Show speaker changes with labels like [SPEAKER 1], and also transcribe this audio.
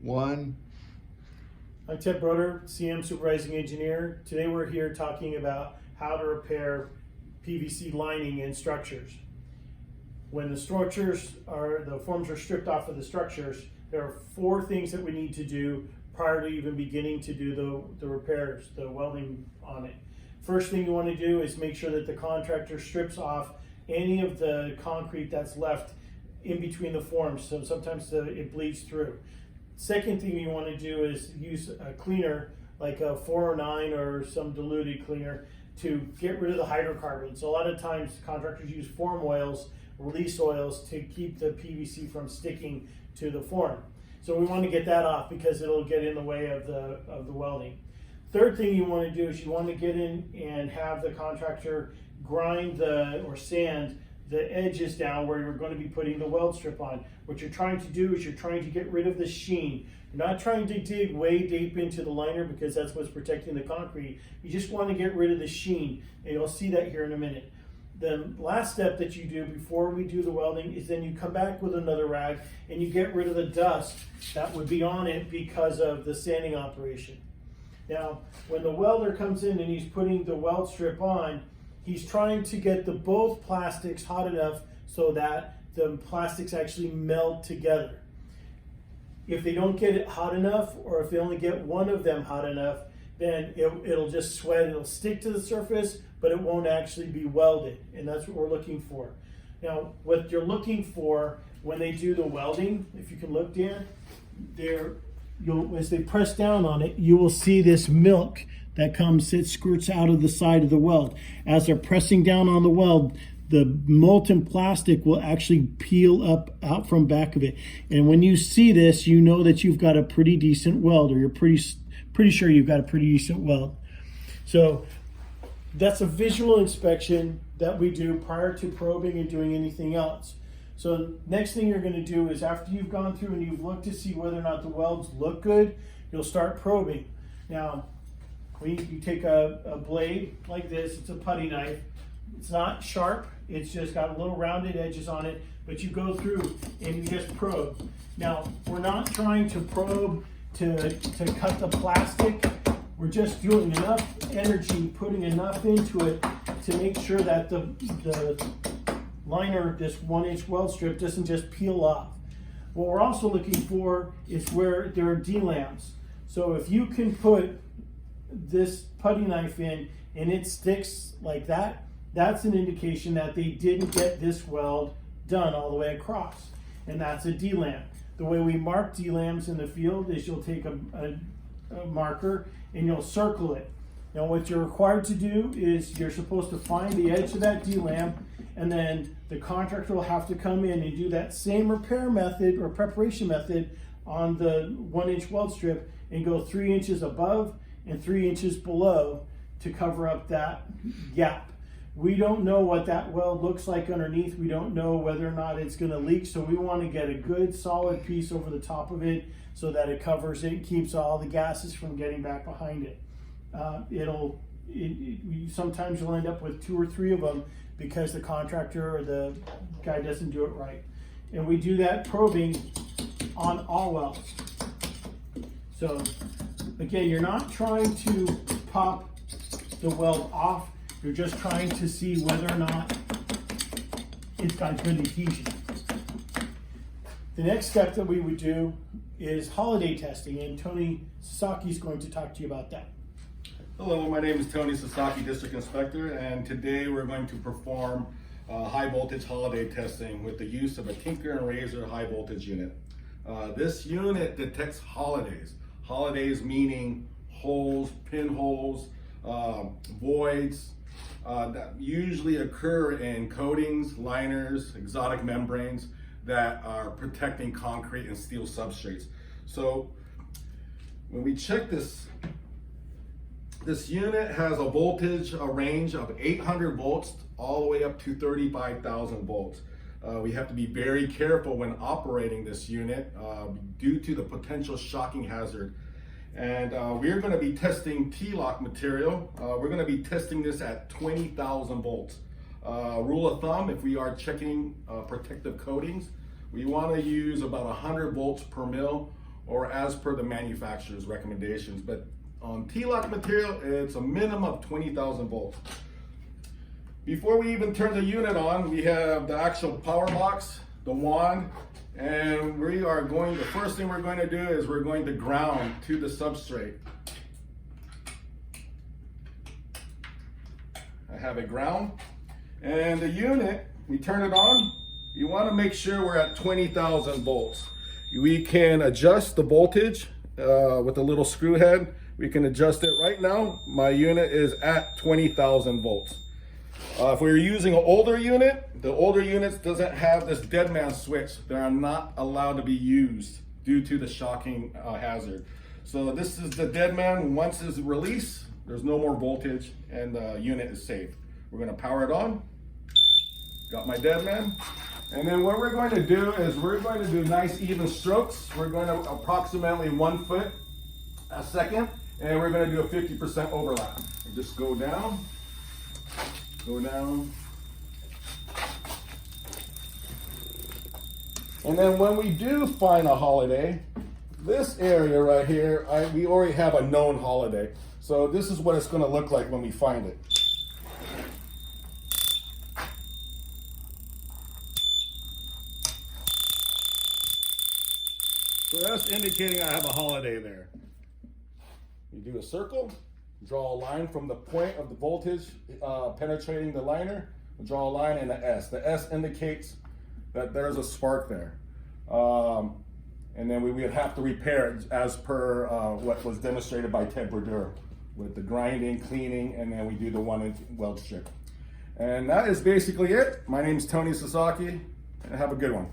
[SPEAKER 1] One.
[SPEAKER 2] I'm Ted Broder, CM Supervising Engineer. Today we're here talking about how to repair PVC lining in structures. When the forms are stripped off of the structures, there are 4 things that we need to do prior to even beginning to do the repairs, the welding on it. First thing you want to do is make sure that the contractor strips off any of the concrete that's left in between the forms, so sometimes it bleeds through. Second thing you want to do is use a cleaner like a 409 or some diluted cleaner to get rid of the hydrocarbons. So a lot of times contractors use form oils, release oils, to keep the PVC from sticking to the form. So we want to get that off because it'll get in the way of the welding. Third thing you want to do is you want to get in and have the contractor grind or sand the edges down where you're going to be putting the weld strip on. What you're trying to do is you're trying to get rid of the sheen. You're not trying to dig way deep into the liner because that's what's protecting the concrete. You just want to get rid of the sheen, and you'll see that here in a minute. The last step that you do before we do the welding is then you come back with another rag and you get rid of the dust that would be on it because of the sanding operation. Now, when the welder comes in and he's putting the weld strip on, he's trying to get both plastics hot enough so that the plastics actually melt together. If they don't get it hot enough, or if they only get one of them hot enough, then it'll just sweat, it'll stick to the surface, but it won't actually be welded, and that's what we're looking for. Now, what you're looking for when they do the welding, if you can look, Dan, as they press down on it, you will see this milk that squirts out of the side of the weld. As they're pressing down on the weld, the molten plastic will actually peel out from back of it. And when you see this, you know that you've got a pretty decent weld, or you're pretty sure you've got a pretty decent weld. So that's a visual inspection that we do prior to probing and doing anything else. So next thing you're going to do is, after you've gone through and you've looked to see whether or not the welds look good, you'll start probing. Now, you take a blade like this, it's a putty knife. It's not sharp, it's just got little rounded edges on it, but you go through and you just probe. Now, we're not trying to probe to cut the plastic. We're just doing enough energy, putting enough into it to make sure that the liner, this 1-inch weld strip, doesn't just peel off. What we're also looking for is where there are D-lamps. So if you can put this putty knife in and it sticks like that, that's an indication that they didn't get this weld done all the way across, and that's a D-lamp. The way we mark D-lamps in the field is you'll take a marker and you'll circle it. Now, what you're required to do is you're supposed to find the edge of that D-lamp, and then the contractor will have to come in and do that same repair method or preparation method on the 1-inch weld strip and go 3 inches above and 3 inches below to cover up that gap. We don't know what that weld looks like underneath. We don't know whether or not it's going to leak, so we want to get a good solid piece over the top of it so that it covers it, keeps all the gases from getting back behind it. Sometimes you'll end up with 2 or 3 of them because the contractor or the guy doesn't do it right. And we do that probing on all welds. So again, you're not trying to pop the weld off, you're just trying to see whether or not it's got good adhesion. The next step that we would do is holiday testing, and Tony Sasaki is going to talk to you about that.
[SPEAKER 3] Hello, my name is Tony Sasaki, District Inspector, and today we're going to perform high voltage holiday testing with the use of a Tinker and Razor high voltage unit. This unit detects holidays. Holidays meaning holes, pinholes, voids that usually occur in coatings, liners, exotic membranes that are protecting concrete and steel substrates. So when we check this unit has a voltage range of 800 volts all the way up to 35,000 volts. We have to be very careful when operating this unit due to the potential shocking hazard. And we're going to be testing T-lock material. We're going to be testing this at 20,000 volts. Rule of thumb, if we are checking protective coatings, we want to use about 100 volts per mil or as per the manufacturer's recommendations. But on T-lock material, it's a minimum of 20,000 volts. Before we even turn the unit on, we have the actual power box, the wand, and the first thing we're going to do is we're going to ground to the substrate. I have it ground, and the unit, we turn it on. You want to make sure we're at 20,000 volts. We can adjust the voltage with a little screw head. We can adjust it right now. My unit is at 20,000 volts. If we're using an older unit, the older units doesn't have this dead man switch. They are not allowed to be used due to the shocking hazard. So this is the dead man. Once it's released, there's no more voltage and the unit is safe. We're gonna power it on. Got my dead man. And then what we're going to do is we're going to do nice even strokes. We're going to approximately 1 foot a second, and we're going to do a 50% overlap. And just go down, go down. And then when we do find a holiday, this area right here, we already have a known holiday. So this is what it's going to look like when we find it. So that's indicating I have a holiday there. You do a circle, draw a line from the point of the voltage penetrating the liner, draw a line and an S. The S indicates that there's a spark there. And then we would have to repair it as per what was demonstrated by Ted Brodeur with the grinding, cleaning, and then we do the 1-inch weld strip. And that is basically it. My name is Tony Sasaki, and have a good one.